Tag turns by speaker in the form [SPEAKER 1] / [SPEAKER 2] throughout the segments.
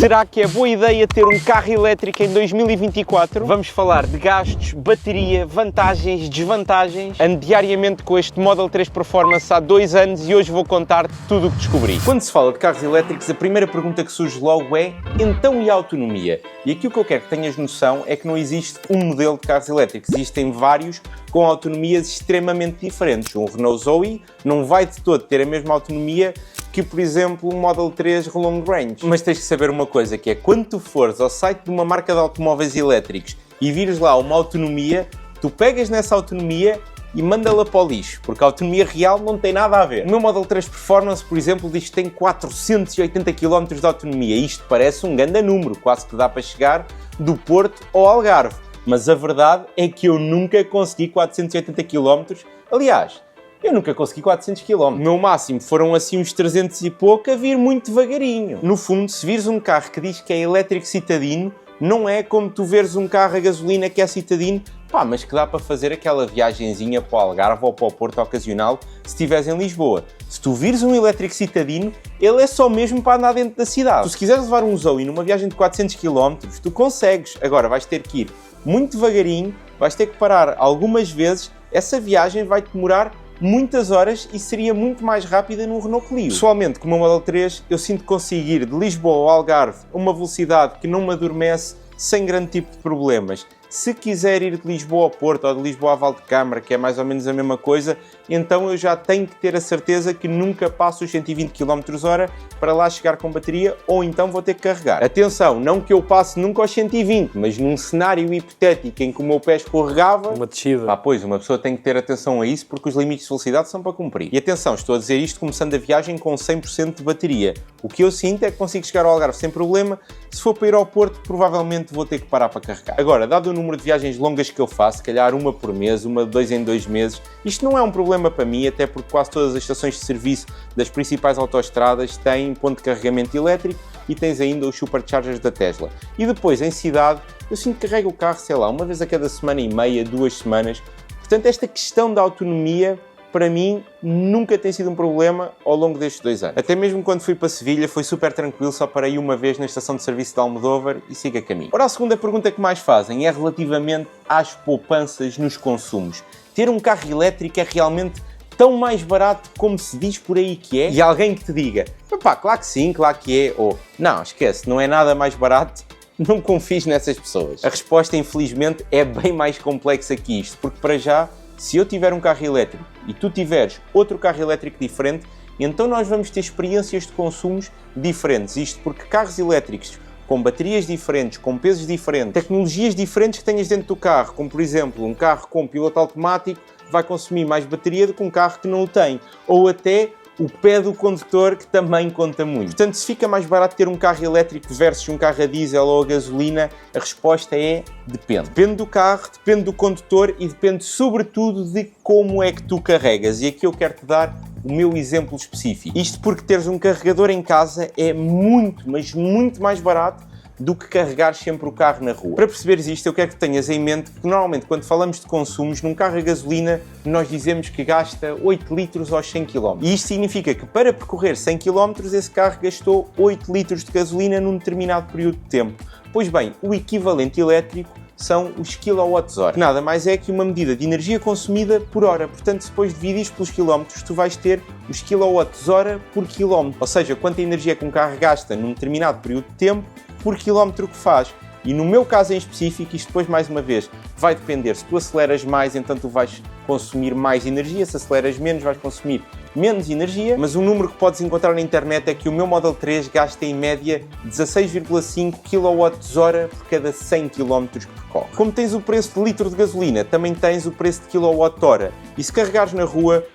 [SPEAKER 1] Será que é boa ideia ter um carro elétrico em 2024? Vamos falar de gastos, bateria, vantagens, desvantagens. Ando diariamente com este Model 3 Performance há 2 anos e hoje vou contar tudo o que descobri. Quando se fala de carros elétricos, a primeira pergunta que surge logo é: então e a autonomia? E aqui o que eu quero que tenhas noção é que não existe um modelo de carros elétricos. Existem vários com autonomias extremamente diferentes. Um Renault Zoe não vai de todo ter a mesma autonomia que, por exemplo, um Model 3 Long Range. Mas tens que saber uma coisa, que é quando tu fores ao site de uma marca de automóveis elétricos e vires lá uma autonomia, tu pegas nessa autonomia e manda-la para o lixo, porque a autonomia real não tem nada a ver. O meu Model 3 Performance, por exemplo, diz que tem 480 km de autonomia. Isto parece um grande número, quase que dá para chegar do Porto ao Algarve. Mas a verdade é que eu nunca consegui 480 km. Aliás, eu nunca consegui 400 km. O meu máximo foram assim uns 300 e pouco, a vir muito devagarinho. No fundo, se vires um carro que diz que é elétrico citadino, não é como tu veres um carro a gasolina que é citadino, mas que dá para fazer aquela viagenzinha para o Algarve ou para o Porto ocasional se estiveres em Lisboa. Se tu vires um elétrico citadino, ele é só mesmo para andar dentro da cidade. Tu, se quiseres levar um Zoe numa viagem de 400 km, tu consegues. Agora vais ter que ir muito devagarinho, vais ter que parar algumas vezes, essa viagem vai-te demorar muitas horas e seria muito mais rápida num Renault Clio. Pessoalmente, com o meu Model 3, eu sinto conseguir de Lisboa ao Algarve a uma velocidade que não me adormece sem grande tipo de problemas. Se quiser ir de Lisboa ao Porto ou de Lisboa a Valdecâmara, que é mais ou menos a mesma coisa, então eu já tenho que ter a certeza que nunca passo os 120 km/h para lá chegar com bateria, ou então vou ter que carregar. Atenção, não que eu passe nunca aos 120, mas num cenário hipotético em que o meu pé escorregava...
[SPEAKER 2] Uma descida.
[SPEAKER 1] Pois, uma pessoa tem que ter atenção a isso porque os limites de velocidade são para cumprir. E atenção, estou a dizer isto começando a viagem com 100% de bateria. O que eu sinto é que consigo chegar ao Algarve sem problema. Se for para ir ao Porto, provavelmente vou ter que parar para carregar. Agora, dado o número de viagens longas que eu faço, se calhar uma por mês, uma de 2 em 2 meses, isto não é um problema para mim, até porque quase todas as estações de serviço das principais autoestradas têm ponto de carregamento elétrico e tens ainda os superchargers da Tesla. E depois, em cidade, eu sinto que carrego o carro, sei lá, uma vez a cada semana e meia, 2 semanas. Portanto, esta questão da autonomia, para mim, nunca tem sido um problema ao longo destes 2 anos. Até mesmo quando fui para Sevilha foi super tranquilo, só parei uma vez na estação de serviço de Almodóvar e sigo a caminho. Ora, a segunda pergunta que mais fazem é relativamente às poupanças nos consumos. Ter um carro elétrico é realmente tão mais barato como se diz por aí que é? E alguém que te diga, claro que sim, claro que é, ou não, esquece, não é nada mais barato. Não confies nessas pessoas. A resposta, infelizmente, é bem mais complexa que isto, porque para já, se eu tiver um carro elétrico e tu tiveres outro carro elétrico diferente, então nós vamos ter experiências de consumos diferentes. Isto porque carros elétricos com baterias diferentes, com pesos diferentes, tecnologias diferentes que tenhas dentro do carro, como por exemplo um carro com piloto automático vai consumir mais bateria do que um carro que não o tem, ou até o pé do condutor, que também conta muito. Portanto, se fica mais barato ter um carro elétrico versus um carro a diesel ou a gasolina, a resposta é depende. Depende do carro, depende do condutor e depende sobretudo de como é que tu carregas. E aqui eu quero-te dar o meu exemplo específico. Isto porque teres um carregador em casa é muito, mas muito mais barato do que carregar sempre o carro na rua. Para perceberes isto, eu quero que tenhas em mente que normalmente quando falamos de consumos, num carro a gasolina, nós dizemos que gasta 8 litros aos 100 km. E isto significa que para percorrer 100 km, esse carro gastou 8 litros de gasolina num determinado período de tempo. Pois bem, o equivalente elétrico são os kWh. Nada mais é que uma medida de energia consumida por hora. Portanto, depois de dividir pelos quilómetros, tu vais ter os kWh por quilómetro. Ou seja, quanta energia que um carro gasta num determinado período de tempo por quilómetro que faz. E no meu caso em específico, isto depois mais uma vez vai depender. Se tu aceleras mais, então tu vais consumir mais energia. Se aceleras menos, vais consumir menos energia. Mas um número que podes encontrar na internet é que o meu Model 3 gasta em média 16,5 kWh por cada 100 km que percorre. Como tens o preço de litro de gasolina, também tens o preço de kWh. E se carregares na rua,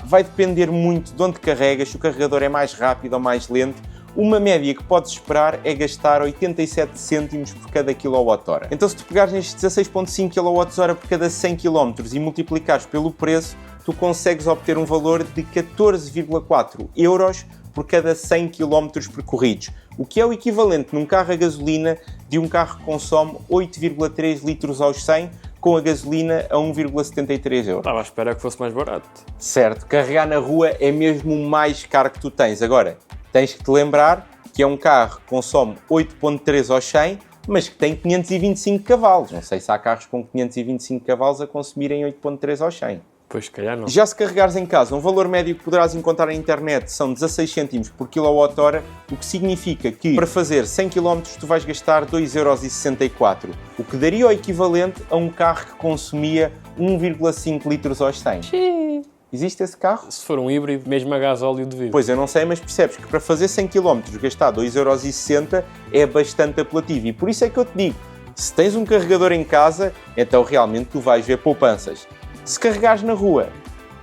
[SPEAKER 1] vai depender muito de onde carregas, se o carregador é mais rápido ou mais lento. Uma média que podes esperar é gastar 87 cêntimos por cada kWh. Então, se tu pegares nestes 16,5 kWh por cada 100 km e multiplicares pelo preço, tu consegues obter um valor de 14,4 euros por cada 100 km percorridos, o que é o equivalente num carro a gasolina de um carro que consome 8,3 litros aos 100, com a gasolina a 1,73 euros.
[SPEAKER 2] Estava à espera que fosse mais barato.
[SPEAKER 1] Certo, carregar na rua é mesmo o mais caro que tu tens. Agora, tens que te lembrar que é um carro que consome 8.3 ao 100, mas que tem 525 cavalos. Não sei se há carros com 525 cavalos a consumirem 8.3 ao 100.
[SPEAKER 2] Pois, se calhar não.
[SPEAKER 1] Já se carregares em casa, um valor médio que poderás encontrar na internet são 16 cêntimos por kWh, o que significa que para fazer 100 km tu vais gastar 2,64€, o que daria o equivalente a um carro que consumia 1,5 litros aos 100.
[SPEAKER 2] Xiii.
[SPEAKER 1] Existe esse carro?
[SPEAKER 2] Se for um híbrido, mesmo a gasóleo devido.
[SPEAKER 1] Pois, eu não sei, mas percebes que para fazer 100 km gastar 2,60€ é bastante apelativo. E por isso é que eu te digo, se tens um carregador em casa, então realmente tu vais ver poupanças. Se carregares na rua,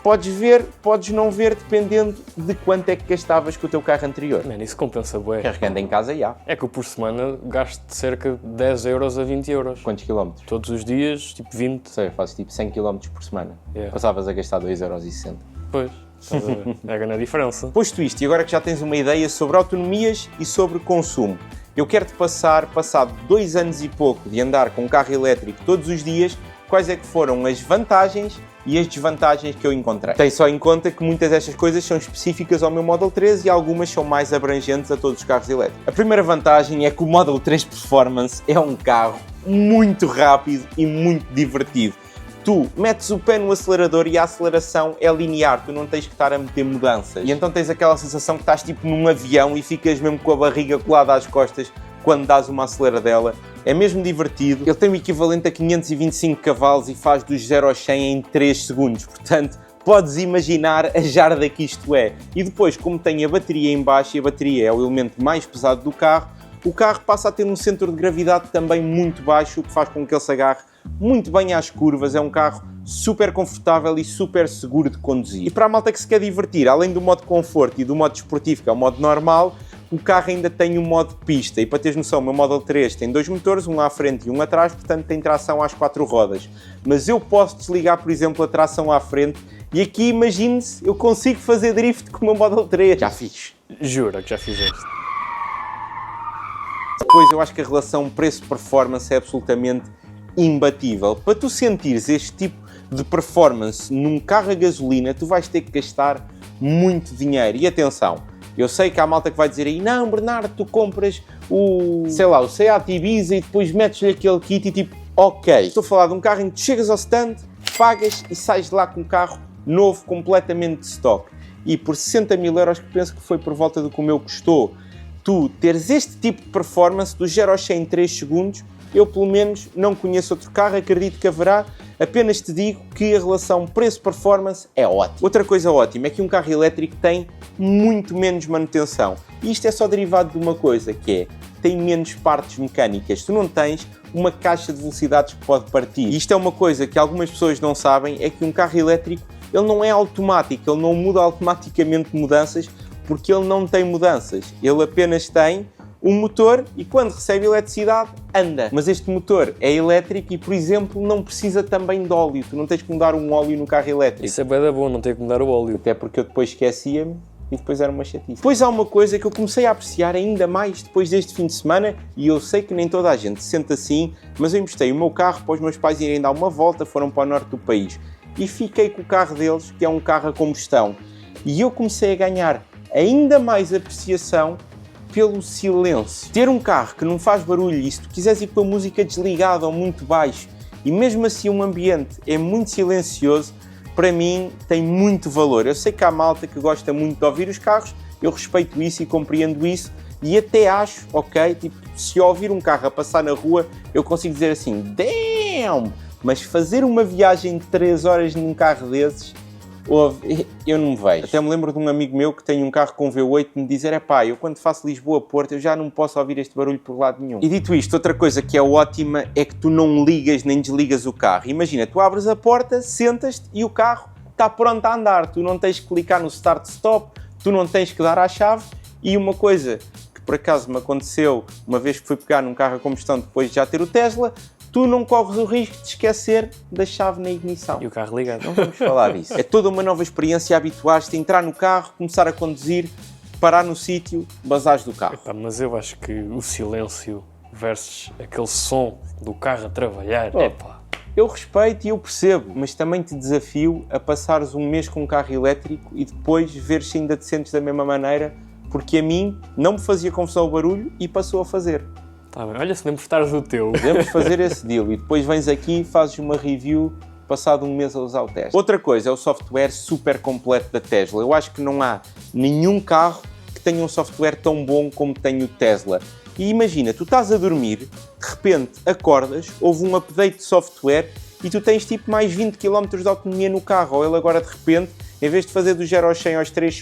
[SPEAKER 1] podes ver, podes não ver, dependendo de quanto é que gastavas com o teu carro anterior.
[SPEAKER 2] Mano, isso compensa bué.
[SPEAKER 1] Carregando em casa, já.
[SPEAKER 2] É que eu por semana gasto de cerca de 10€ a 20€.
[SPEAKER 1] Quantos quilómetros?
[SPEAKER 2] Todos os dias, tipo 20.
[SPEAKER 1] Sei, fazes tipo 100 km por semana.
[SPEAKER 2] Yeah.
[SPEAKER 1] Passavas a gastar 2,60€.
[SPEAKER 2] Pois, estás a ver? É a grande diferença.
[SPEAKER 1] Posto isto, e agora que já tens uma ideia sobre autonomias e sobre consumo, eu quero-te passar, passado 2 anos e pouco de andar com um carro elétrico todos os dias, quais é que foram as vantagens e as desvantagens que eu encontrei. Tem só em conta que muitas destas coisas são específicas ao meu Model 3 e algumas são mais abrangentes a todos os carros elétricos. A primeira vantagem é que o Model 3 Performance é um carro muito rápido e muito divertido. Tu metes o pé no acelerador e a aceleração é linear, tu não tens que estar a meter mudanças. E então tens aquela sensação que estás tipo num avião e ficas mesmo com a barriga colada às costas quando dás uma aceleradela. É mesmo divertido. Ele tem o equivalente a 525 cavalos e faz dos 0 aos 100 em 3 segundos. Portanto, podes imaginar a jarda que isto é. E depois, como tem a bateria em baixo, e a bateria é o elemento mais pesado do carro, o carro passa a ter um centro de gravidade também muito baixo, o que faz com que ele se agarre muito bem às curvas. É um carro super confortável e super seguro de conduzir. E para a malta que se quer divertir, além do modo conforto e do modo desportivo, que é o modo normal, o carro ainda tem um modo pista. E para teres noção, o meu Model 3 tem 2 motores, um à frente e um atrás, portanto tem tração às 4 rodas. Mas eu posso desligar, por exemplo, a tração à frente e aqui, imagine-se, eu consigo fazer drift com o meu Model 3. Já fiz.
[SPEAKER 2] Jura que já fizeste.
[SPEAKER 1] Depois eu acho que a relação preço-performance é absolutamente imbatível. Para tu sentires este tipo de performance num carro a gasolina, tu vais ter que gastar muito dinheiro. E atenção, eu sei que há malta que vai dizer aí, não, Bernardo, tu compras o Seat Ibiza e depois metes-lhe aquele kit e tipo, ok. Estou a falar de um carro em que tu chegas ao stand, pagas e sais de lá com um carro novo, completamente de stock. E por 60 mil euros, que penso que foi por volta do que o meu custou, tu teres este tipo de performance do 0 ao 100 em 3 segundos, eu pelo menos não conheço outro carro, acredito que haverá, apenas te digo que a relação preço-performance é ótima. Outra coisa ótima é que um carro elétrico tem muito menos manutenção. E isto é só derivado de uma coisa, que é, tem menos partes mecânicas. Tu não tens uma caixa de velocidades que pode partir. E isto é uma coisa que algumas pessoas não sabem, é que um carro elétrico, ele não é automático, ele não muda automaticamente mudanças, porque ele não tem mudanças. Ele apenas tem um motor e quando recebe eletricidade, anda. Mas este motor é elétrico e, por exemplo, não precisa também de óleo. Tu não tens que mudar um óleo no carro elétrico.
[SPEAKER 2] Isso é bem bom, não ter que mudar o óleo.
[SPEAKER 1] Até porque eu depois esquecia-me e depois era uma chatice. Depois há uma coisa que eu comecei a apreciar ainda mais depois deste fim de semana, e eu sei que nem toda a gente se sente assim, mas eu emprestei o meu carro para os meus pais irem dar uma volta, foram para o norte do país. E fiquei com o carro deles, que é um carro a combustão. E eu comecei a ganhar ainda mais apreciação pelo silêncio. Ter um carro que não faz barulho e se tu quiseres ir com a música desligada ou muito baixo e mesmo assim um ambiente é muito silencioso, para mim tem muito valor. Eu sei que há malta que gosta muito de ouvir os carros, eu respeito isso e compreendo isso e até acho, ok, tipo, se eu ouvir um carro a passar na rua, eu consigo dizer assim, damn! Mas fazer uma viagem de 3 horas num carro desses, eu não me vejo. Até me lembro de um amigo meu que tem um carro com V8 me dizer, epá, eu quando faço Lisboa-Porto eu já não posso ouvir este barulho por lado nenhum. E dito isto, outra coisa que é ótima é que tu não ligas nem desligas o carro. Imagina, tu abres a porta, sentas-te e o carro está pronto a andar. Tu não tens que clicar no start-stop, tu não tens que dar à chave. E uma coisa que por acaso me aconteceu uma vez que fui pegar num carro a combustão depois de já ter o Tesla, tu não corres o risco de esquecer da chave na ignição.
[SPEAKER 2] E o carro ligado.
[SPEAKER 1] Não vamos falar disso. É toda uma nova experiência habituar-te a entrar no carro, começar a conduzir, parar no sítio, basares do carro.
[SPEAKER 2] Epá, mas eu acho que o silêncio versus aquele som do carro a trabalhar, epá.
[SPEAKER 1] Eu respeito e eu percebo, mas também te desafio a passares um mês com um carro elétrico e depois ver se ainda te sentes da mesma maneira porque a mim não me fazia confusão o barulho e passou a fazer.
[SPEAKER 2] Tá bem, olha, se não gostares do teu.
[SPEAKER 1] Podemos fazer esse deal e depois vens aqui e fazes uma review passado um mês a usar o teste. Outra coisa é o software super completo da Tesla. Eu acho que não há nenhum carro que tenha um software tão bom como tem o Tesla. E imagina, tu estás a dormir, de repente acordas, houve um update de software e tu tens tipo mais 20 km de autonomia no carro. Ou ele agora de repente, em vez de fazer do 0 ao 100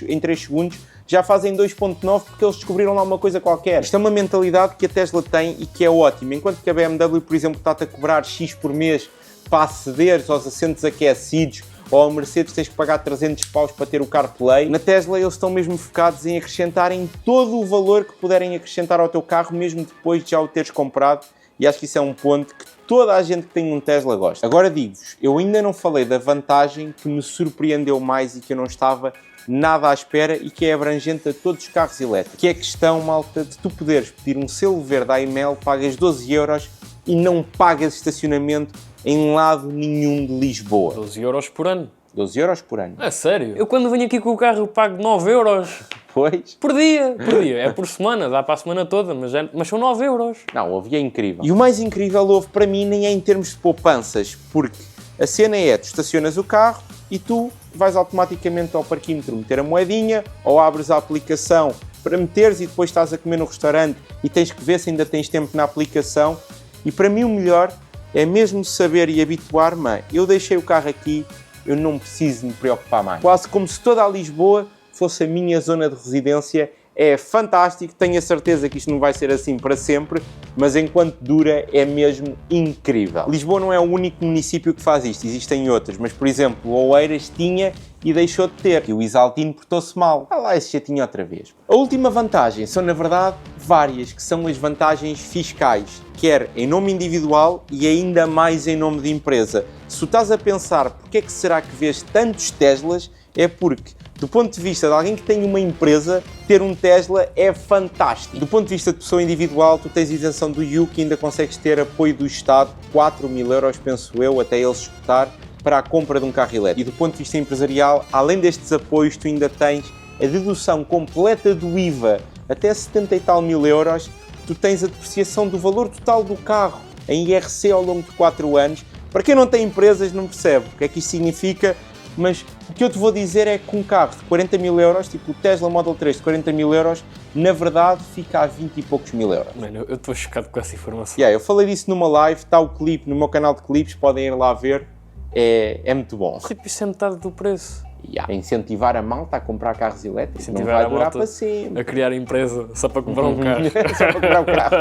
[SPEAKER 1] em 3 segundos, já fazem 2.9 porque eles descobriram lá uma coisa qualquer. Isto é uma mentalidade que a Tesla tem e que é ótima. Enquanto que a BMW, por exemplo, está-te a cobrar X por mês para acederes aos assentos aquecidos, ou a Mercedes tens que pagar 300 paus para ter o CarPlay, na Tesla eles estão mesmo focados em acrescentarem todo o valor que puderem acrescentar ao teu carro, mesmo depois de já o teres comprado, e acho que isso é um ponto que toda a gente que tem um Tesla gosta. Agora digo-vos, eu ainda não falei da vantagem que me surpreendeu mais e que eu não estava nada à espera e que é abrangente a todos os carros elétricos, que é a questão, malta, de tu poderes pedir um selo verde à EML, pagas 12 euros e não pagas estacionamento em lado nenhum de Lisboa.
[SPEAKER 2] 12 euros por ano.
[SPEAKER 1] 12 euros por ano.
[SPEAKER 2] É sério? Eu quando venho aqui com o carro eu pago 9 euros.
[SPEAKER 1] Pois?
[SPEAKER 2] Por dia. É por semana, dá para a semana toda, mas são 9 euros.
[SPEAKER 1] Não, houve, é incrível. E o mais incrível houve para mim nem é em termos de poupanças, porque a cena é, tu estacionas o carro e tu vais automaticamente ao parquímetro meter a moedinha, ou abres a aplicação para meteres e depois estás a comer no restaurante e tens que ver se ainda tens tempo na aplicação. E para mim o melhor é mesmo saber e habituar-me. Eu deixei o carro aqui, eu não preciso me preocupar mais. Quase como se toda a Lisboa fosse a minha zona de residência. É fantástico, tenho a certeza que isto não vai ser assim para sempre, mas enquanto dura é mesmo incrível. Lisboa não é o único município que faz isto, existem outros, mas por exemplo, o Oeiras tinha e deixou de ter, e o Isaltino portou-se mal. Ah lá, esse já tinha outra vez. A última vantagem são, na verdade, várias, que são as vantagens fiscais, quer em nome individual e ainda mais em nome de empresa. Se tu estás a pensar porque é que será que vês tantos Teslas, é porque, do ponto de vista de alguém que tem uma empresa, ter um Tesla é fantástico. Do ponto de vista de pessoa individual, tu tens isenção do IUC e ainda consegues ter apoio do Estado, 4.000 euros, penso eu, até eles escutar, para a compra de um carro elétrico. E do ponto de vista empresarial, além destes apoios, tu ainda tens a dedução completa do IVA, até 70 e tal mil euros, tu tens a depreciação do valor total do carro, em IRC ao longo de 4 anos. Para quem não tem empresas não percebe o que é que isto significa, mas o que eu te vou dizer é que um carro de 40 mil euros, tipo o Tesla Model 3 de 40 mil euros, na verdade fica a 20 e poucos mil euros.
[SPEAKER 2] Mano, eu estou chocado com essa informação.
[SPEAKER 1] Eu falei disso numa live, está o clipe no meu canal de clipes, podem ir lá ver, é muito bom.
[SPEAKER 2] Tipo, isso é metade do preço.
[SPEAKER 1] Incentivar a malta a comprar carros elétricos,
[SPEAKER 2] incentivar
[SPEAKER 1] não vai durar para sempre.
[SPEAKER 2] A criar empresa só para comprar um carro.
[SPEAKER 1] Só para comprar um carro.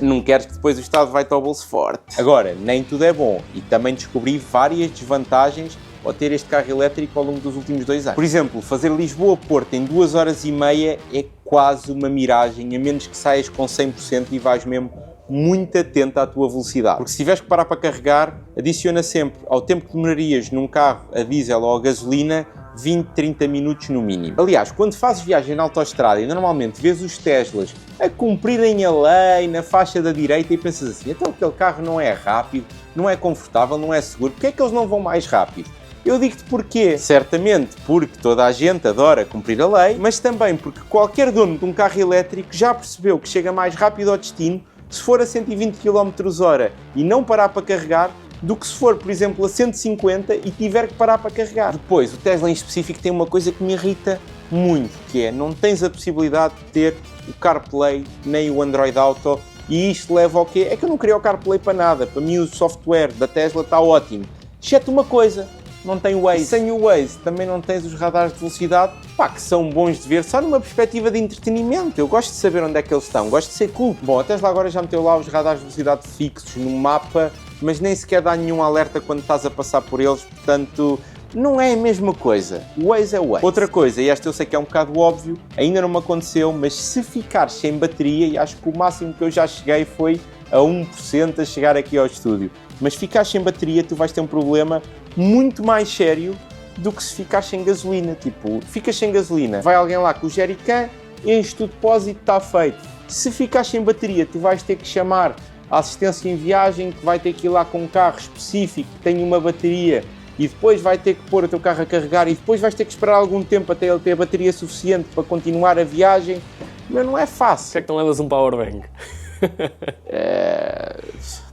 [SPEAKER 1] Não queres que depois o Estado vai-te ao bolso forte. Agora, nem tudo é bom e também descobri várias desvantagens ao ter este carro elétrico ao longo dos últimos 2 anos. Por exemplo, fazer Lisboa-Porto em 2 horas e meia é quase uma miragem, a menos que saias com 100% e vais mesmo muito atento à tua velocidade. Porque se tiveres que parar para carregar, adiciona sempre ao tempo que demorarias num carro a diesel ou a gasolina 20, 30 minutos no mínimo. Aliás, quando fazes viagem na autoestrada e normalmente vês os Teslas a cumprirem a lei na faixa da direita e pensas assim, então aquele carro não é rápido, não é confortável, não é seguro, porque é que eles não vão mais rápido? Eu digo-te porquê. Certamente porque toda a gente adora cumprir a lei, mas também porque qualquer dono de um carro elétrico já percebeu que chega mais rápido ao destino se for a 120 km/h e não parar para carregar, do que se for, por exemplo, a 150 e tiver que parar para carregar. Depois, o Tesla em específico tem uma coisa que me irrita muito, que é, não tens a possibilidade de ter o CarPlay nem o Android Auto, e isto leva ao quê? É que eu não queria o CarPlay para nada. Para mim o software da Tesla está ótimo, exceto uma coisa, não tem o Waze. E sem o Waze também não tens os radares de velocidade, que são bons de ver, só numa perspectiva de entretenimento. Eu gosto de saber onde é que eles estão, gosto de ser cool. Bom, a Tesla agora já meteu lá os radares de velocidade fixos no mapa, mas nem sequer dá nenhum alerta quando estás a passar por eles, portanto, não é a mesma coisa. O Waze é o Waze. Outra coisa, e esta eu sei que é um bocado óbvio, ainda não me aconteceu, mas se ficares sem bateria, e acho que o máximo que eu já cheguei foi a 1% a chegar aqui ao estúdio, mas se ficares sem bateria, tu vais ter um problema muito mais sério do que se ficares sem gasolina. Tipo, ficas sem gasolina, vai alguém lá com o jerrycan, enche-te o depósito, está feito. Se ficares sem bateria, tu vais ter que chamar a assistência em viagem, que vai ter que ir lá com um carro específico que tem uma bateria e depois vai ter que pôr o teu carro a carregar e depois vais ter que esperar algum tempo até ele ter a bateria suficiente para continuar a viagem, mas não é fácil.
[SPEAKER 2] Por que é que não levas um powerbank?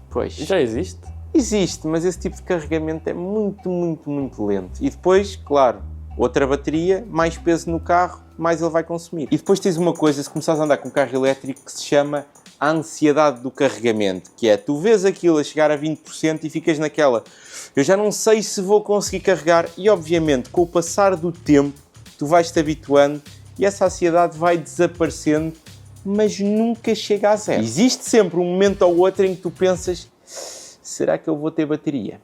[SPEAKER 1] Pois.
[SPEAKER 2] Já existe?
[SPEAKER 1] Existe, mas esse tipo de carregamento é muito, muito, muito lento. E depois, claro, outra bateria, mais peso no carro, mais ele vai consumir. E depois tens uma coisa, se começares a andar com um carro elétrico, que se chama a ansiedade do carregamento, que é, tu vês aquilo a chegar a 20% e ficas naquela, eu já não sei se vou conseguir carregar, e obviamente, com o passar do tempo, tu vais-te habituando e essa ansiedade vai desaparecendo, mas nunca chega a zero. Existe sempre um momento ou outro em que tu pensas, será que eu vou ter bateria?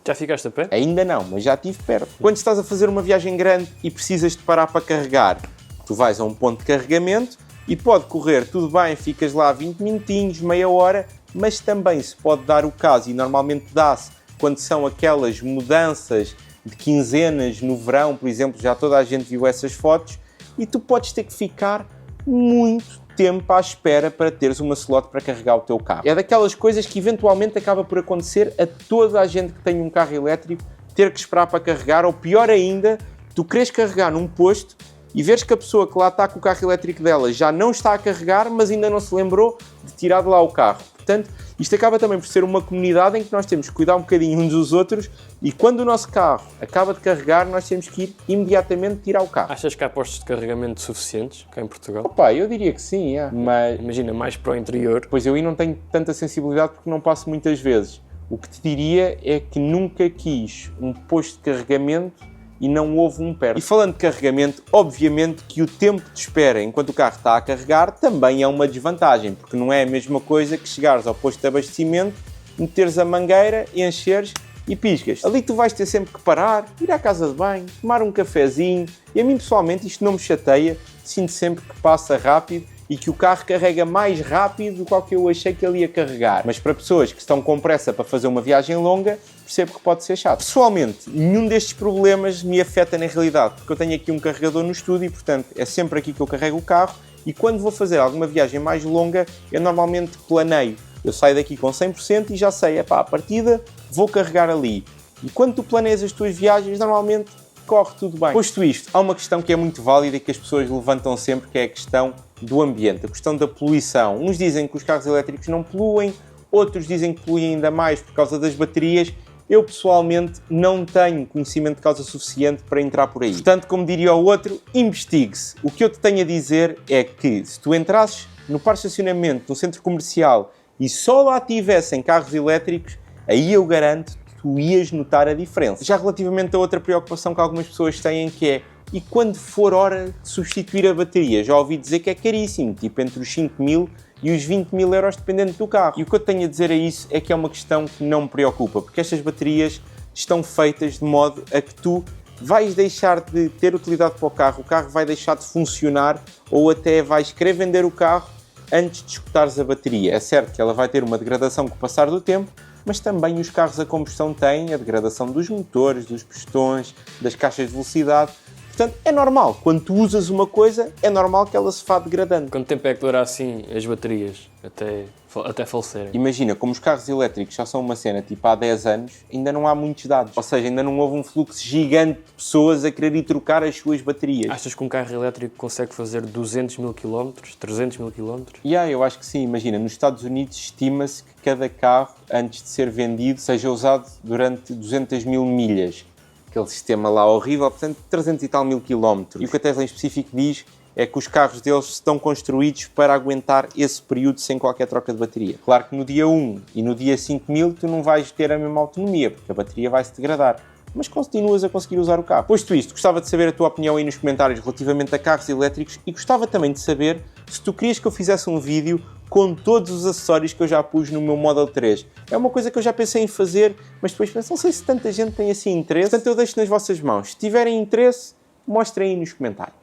[SPEAKER 2] Já ficaste a pé?
[SPEAKER 1] Ainda não, mas já estive perto. Quando estás a fazer uma viagem grande e precisas de parar para carregar, tu vais a um ponto de carregamento e pode correr tudo bem, ficas lá 20 minutinhos, meia hora, mas também se pode dar o caso, e normalmente dá-se quando são aquelas mudanças de quinzenas no verão, por exemplo, já toda a gente viu essas fotos, e tu podes ter que ficar muito tempo à espera para teres uma slot para carregar o teu carro. É daquelas coisas que eventualmente acaba por acontecer a toda a gente que tem um carro elétrico, ter que esperar para carregar, ou pior ainda, tu queres carregar num posto e veres que a pessoa que lá está com o carro elétrico dela já não está a carregar, mas ainda não se lembrou de tirar de lá o carro. Portanto, isto acaba também por ser uma comunidade em que nós temos que cuidar um bocadinho uns dos outros, e quando o nosso carro acaba de carregar, nós temos que ir imediatamente tirar o carro.
[SPEAKER 2] Achas que há postos de carregamento suficientes cá em Portugal?
[SPEAKER 1] Opa, eu diria que sim, mas...
[SPEAKER 2] Imagina, mais para o interior.
[SPEAKER 1] Pois eu aí não tenho tanta sensibilidade porque não passo muitas vezes. O que te diria é que nunca quis um posto de carregamento e não houve um perto. E falando de carregamento, obviamente que o tempo de espera enquanto o carro está a carregar também é uma desvantagem, porque não é a mesma coisa que chegares ao posto de abastecimento, meteres a mangueira, encheres e piscas. Ali tu vais ter sempre que parar, ir à casa de banho, tomar um cafezinho, e a mim pessoalmente isto não me chateia, sinto sempre que passa rápido e que o carro carrega mais rápido do que eu achei que ele ia carregar. Mas para pessoas que estão com pressa para fazer uma viagem longa, percebo que pode ser chato. Pessoalmente, nenhum destes problemas me afeta na realidade, porque eu tenho aqui um carregador no estúdio e, portanto, é sempre aqui que eu carrego o carro, e quando vou fazer alguma viagem mais longa, eu normalmente planeio. Eu saio daqui com 100% e já sei, à partida, vou carregar ali. E quando tu planeias as tuas viagens, normalmente corre tudo bem. Posto isto, há uma questão que é muito válida e que as pessoas levantam sempre, que é a questão do ambiente, a questão da poluição. Uns dizem que os carros elétricos não poluem, outros dizem que poluem ainda mais por causa das baterias. Eu, pessoalmente, não tenho conhecimento de causa suficiente para entrar por aí. Portanto, como diria o outro, investigue-se. O que eu te tenho a dizer é que, se tu entrasses no parque de estacionamento, no centro comercial, e só lá tivessem carros elétricos, aí eu garanto que tu ias notar a diferença. Já relativamente a outra preocupação que algumas pessoas têm, que é, e quando for hora de substituir a bateria? Já ouvi dizer que é caríssimo, tipo entre os 5.000 e os 20.000 euros, dependendo do carro. E o que eu tenho a dizer a isso é que é uma questão que não me preocupa, porque estas baterias estão feitas de modo a que tu vais deixar de ter utilidade para o carro vai deixar de funcionar, ou até vais querer vender o carro antes de esgotares a bateria. É certo que ela vai ter uma degradação com o passar do tempo, mas também os carros a combustão têm a degradação dos motores, dos pistões, das caixas de velocidade. Portanto, é normal. Quando tu usas uma coisa, é normal que ela se vá degradando.
[SPEAKER 2] Quanto tempo é que dura assim as baterias até falecerem?
[SPEAKER 1] Imagina, como os carros elétricos já são uma cena tipo há 10 anos, ainda não há muitos dados. Ou seja, ainda não houve um fluxo gigante de pessoas a querer ir trocar as suas baterias.
[SPEAKER 2] Achas que um carro elétrico consegue fazer 200.000 km, 300.000 km?
[SPEAKER 1] Eu acho que sim. Imagina, nos Estados Unidos estima-se que cada carro, antes de ser vendido, seja usado durante 200.000 milhas. Aquele sistema lá horrível, portanto, 300 e tal mil quilómetros. E o que a Tesla em específico diz é que os carros deles estão construídos para aguentar esse período sem qualquer troca de bateria. Claro que no dia 1 e no dia 5.000 tu não vais ter a mesma autonomia, porque a bateria vai se degradar. Mas continuas a conseguir usar o carro. Posto isto, gostava de saber a tua opinião aí nos comentários relativamente a carros elétricos, e gostava também de saber se tu querias que eu fizesse um vídeo com todos os acessórios que eu já pus no meu Model 3. É uma coisa que eu já pensei em fazer, mas depois penso, não sei se tanta gente tem assim interesse. Portanto, eu deixo nas vossas mãos. Se tiverem interesse, mostrem aí nos comentários.